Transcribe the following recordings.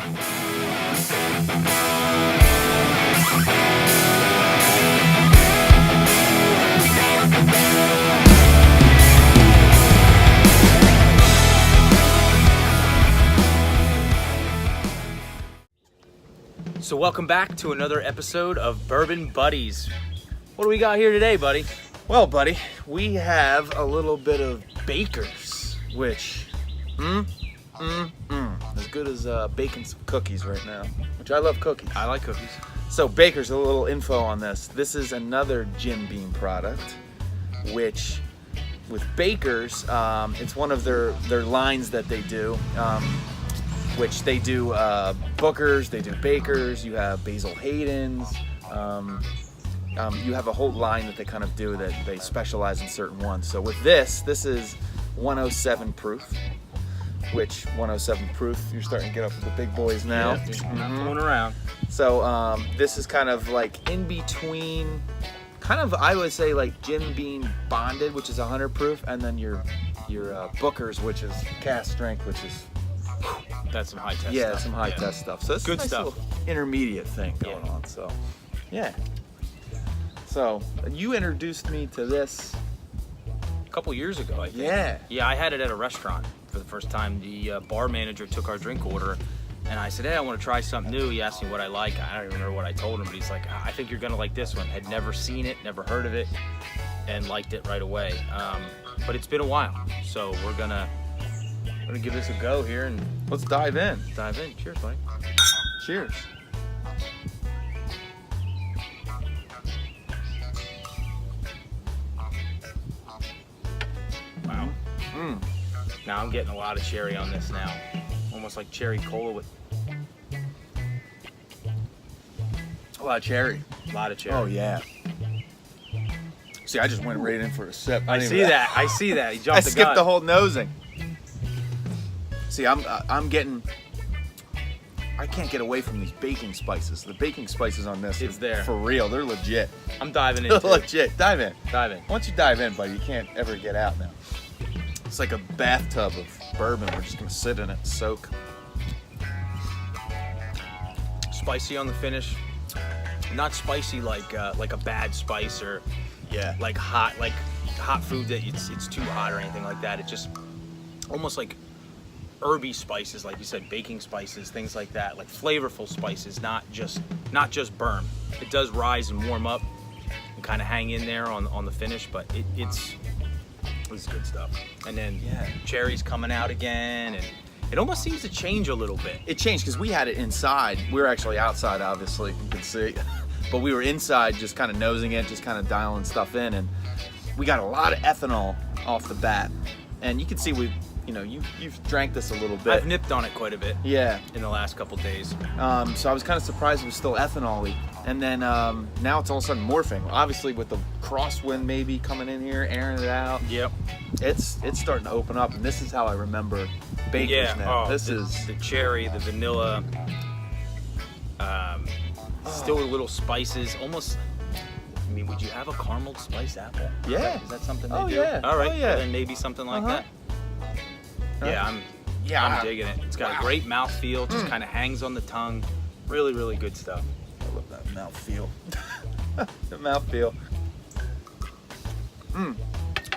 So welcome back to another episode of Bourbon Buddies. What do we got here today, buddy? Well, buddy, we have a little bit of Baker's, which, as good as baking some cookies right now, which I love cookies. I like cookies. So Baker's, a little info on this. This is another Jim Beam product, which with Baker's, it's one of their lines that they do, which they do Booker's, they do Baker's, you have Basil Hayden's, you have a whole line that they kind of do that they specialize in certain ones. So with this is 107 proof, which 107 proof, you're starting to get up with the big boys now. Yeah, just not fooling around. So this is kind of like in between, kind of I would say like Jim Beam Bonded, which is 100 proof, and then your Booker's, which is cast strength, which is that's some high test. Yeah, stuff. some high test stuff. So it's good a nice stuff. Little intermediate thing going on. So yeah. So you introduced me to this A couple years ago, I think. Yeah. Yeah, I had it at a restaurant for the first time. The bar manager took our drink order, and I said, "Hey, I want to try something new." He asked me what I like. I don't even remember what I told him, but he's like, "I think you're gonna like this one." Had never seen it, never heard of it, and liked it right away. But it's been a while, so we're gonna give this a go here and Let's dive in. dive in. Cheers, buddy. Cheers. Wow. Now I'm getting a lot of cherry on this now. Almost like cherry cola with A lot of cherry. a lot of cherry. Oh yeah. See, I just went right in for a sip. I see that. I see that. He jumped I the skipped gun. the whole nosing. See, I'm getting. I can't get away from these baking spices. The baking spices on this, It's are there. for real. They're legit. I'm diving They're into it. legit. Dive in. Dive in. Once you dive in, buddy, you can't ever get out now. It's like a bathtub of bourbon. We're just gonna sit in it, and soak. Spicy on the finish. Not spicy like a bad spice or Yeah. like hot food that it's too hot or anything like that. It just almost like herby spices, like you said, baking spices, things like that, like flavorful spices, not just burn. It does rise and warm up and kind of hang in there on the finish, but it's good stuff. And then cherries coming out again, and it almost seems to change a little bit. It changed because we had it inside. We were actually outside, obviously, you can see. But we were inside just kind of nosing it, just kind of dialing stuff in. And we got a lot of ethanol off the bat. And you can see you've drank this a little bit. I've nipped on it quite a bit Yeah. in the last couple days. So I was kind of surprised it was still ethanol-y. And then now it's all of a sudden morphing. Obviously with the crosswind maybe coming in here, airing it out. Yep. It's starting to open up. And this is how I remember Baker's now. This is the cherry, the vanilla, still a little spices, almost. I mean, would you have a caramel spiced apple? Yeah. Is that something they Oh, do? yeah. All right. Oh, yeah. Well, then maybe something like that. Yeah, I'm digging it. It's got a great mouthfeel. Just kind of hangs on the tongue. Really, really good stuff. I love that mouthfeel. The mouthfeel.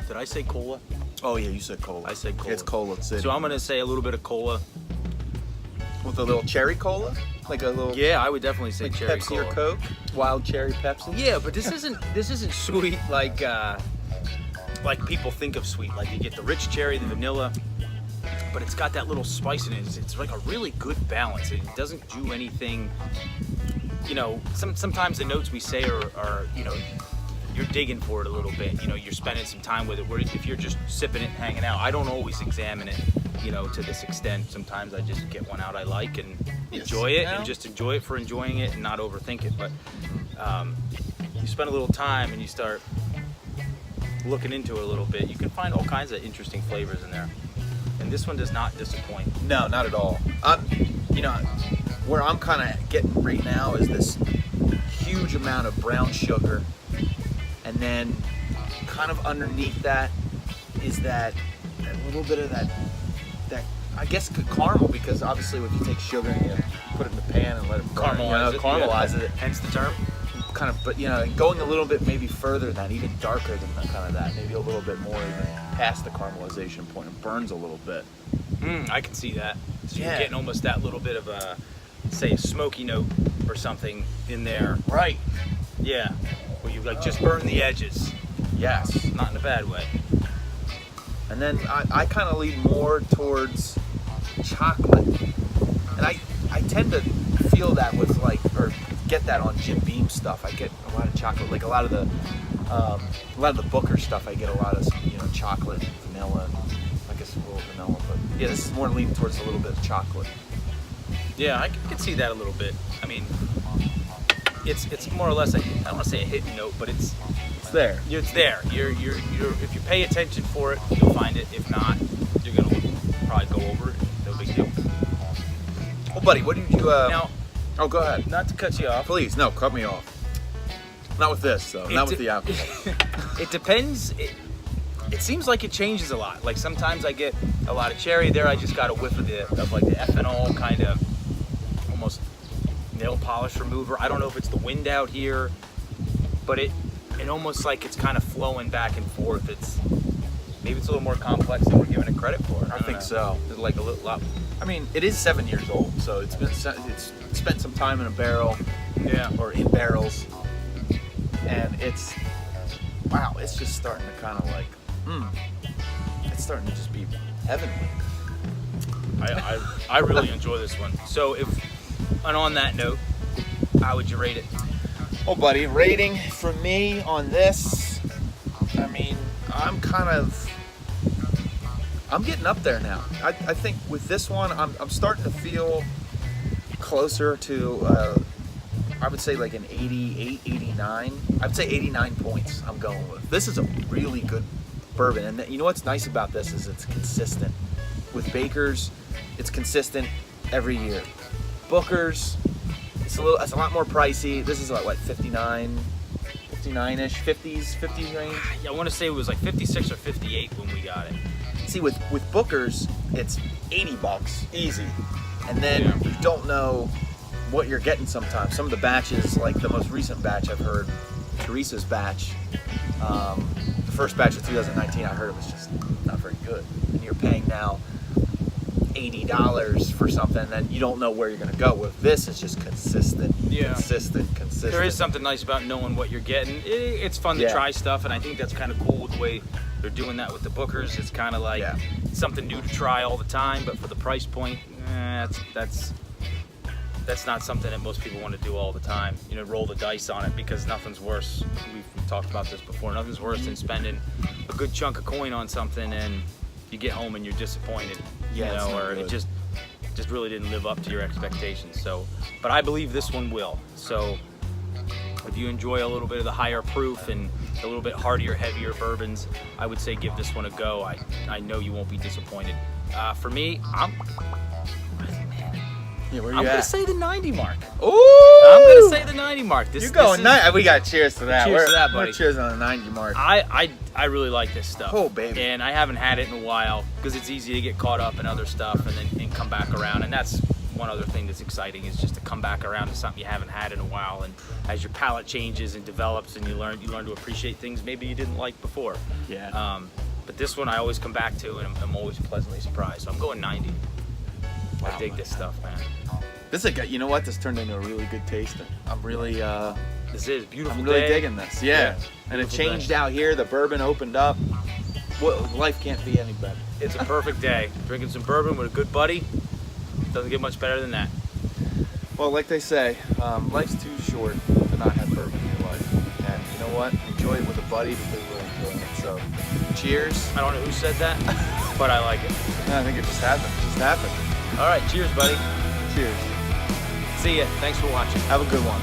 Did I say cola? Oh yeah, you said cola. I said cola. It's cola city. So I'm gonna say a little bit of cola. With a little cherry cola, like a little Yeah, I would definitely say like cherry Pepsi cola. or Coke, wild cherry Pepsi. Yeah, but this isn't sweet like people think of sweet. Like you get the rich cherry, the vanilla, but it's got that little spice in it. It's like a really good balance. It doesn't do anything. Sometimes the notes we say are you're digging for it a little bit. You're spending some time with it. Where if you're just sipping it and hanging out, I don't always examine it, to this extent. Sometimes I just get one out I like and enjoy it, and just enjoy it for enjoying it and not overthink it. But you spend a little time and you start looking into it a little bit, you can find all kinds of interesting flavors in there. And this one does not disappoint. No, not at all. Where I'm kind of getting right now is this huge amount of brown sugar, and then kind of underneath that is that little bit of that I guess caramel, because obviously if you take sugar and you put it in the pan and let it burn, Caramelize it. Hence the term. Kind of, but going a little bit maybe further than that, even darker than that, maybe a little bit more even past the caramelization point. It burns a little bit. I can see that. So you're getting almost that little bit of a, say, a smoky note or something in there. Right. Yeah. Where you like just burn the edges. Yes. Not in a bad way. And then I kind of lean more towards chocolate. And I tend to feel that with or get that on Jim Beam stuff. I get a lot of chocolate, like a lot of the Booker stuff. I get a lot of chocolate, vanilla. I guess a little vanilla, but yeah, this is more leaning towards a little bit of chocolate. Yeah, I can see that a little bit. I mean, it's more or less I don't want to say a hidden note, but it's there. It's there. You're if you pay attention for it, you'll find it. If not, you're gonna probably go over it. No big deal. Well, buddy, what did you now? Oh, go ahead. Not to cut you off. Please, no, cut me off. Not with this, though. Not with the alcohol. It depends. It seems like it changes a lot. Like sometimes I get a lot of cherry. There, I just got a whiff of the ethanol kind of almost nail polish remover. I don't know if it's the wind out here, but it almost like it's kind of flowing back and forth. Maybe it's a little more complex than we're giving it credit for. I think so. It's like a little lot. I mean, it is 7 years old, so it's spent some time in a barrel, or in barrels, and it's just starting to kind of it's starting to just be heavenly. I really enjoy this one. So and on that note, how would you rate it? Oh, buddy, rating for me on this, I mean, I'm getting up there now. I think with this one, I'm starting to feel closer to, I would say like an 88, 89. I'd say 89 points I'm going with. This is a really good bourbon. And you know what's nice about this is it's consistent. With Baker's, it's consistent every year. Booker's, it's a lot more pricey. This is what 59-ish, 50s range? Yeah, I want to say it was like 56 or 58 when we got it. See, with Booker's, it's $80 easy, and then you don't know what you're getting sometimes. Some of the batches, like the most recent batch I've heard, Teresa's batch, the first batch of 2019, I heard it was just not very good. And you're paying now $80 for something, and you don't know where you're going to go. With this, it's just consistent. There is something nice about knowing what you're getting. It's fun to try stuff, and I think that's kind of cool with the way they're doing that with the Bookers. It's kind of like something new to try all the time, but for the price point, that's not something that most people want to do all the time. Roll the dice on it, because nothing's worse. We've talked about this before. Nothing's worse than spending a good chunk of coin on something and you get home and you're disappointed. Or it just really didn't live up to your expectations. So, but I believe this one will. So, if you enjoy a little bit of the higher proof and a little bit heartier, heavier bourbons, I would say give this one a go. I know you won't be disappointed. For me, I'm gonna say the 90 mark. Ooh! I'm gonna say the 90 mark. You're going 90. We got cheers to that. Cheers to that, buddy. We're cheers on the 90 mark. I really like this stuff. Oh, baby. And I haven't had it in a while because it's easy to get caught up in other stuff and come back around. And that's one other thing that's exciting, is just to come back around to something you haven't had in a while. And as your palate changes and develops and you learn to appreciate things maybe you didn't like before. Yeah. But this one I always come back to, and I'm always pleasantly surprised. So I'm going 90. Wow, I dig this stuff, man. You know what? This turned into a really good tasting. I'm really, this is beautiful. I'm really digging this. Yeah. And it changed out here. The bourbon opened up. Life can't be any better. It's a perfect day. Drinking some bourbon with a good buddy. Doesn't get much better than that. Well, like they say, life's too short to not have bourbon in your life. And you know what? Enjoy it with a buddy, because we're enjoying it. So, cheers. I don't know who said that, but I like it. I think it just happened. All right, cheers, buddy. Cheers. See ya. Thanks for watching. Have a good one.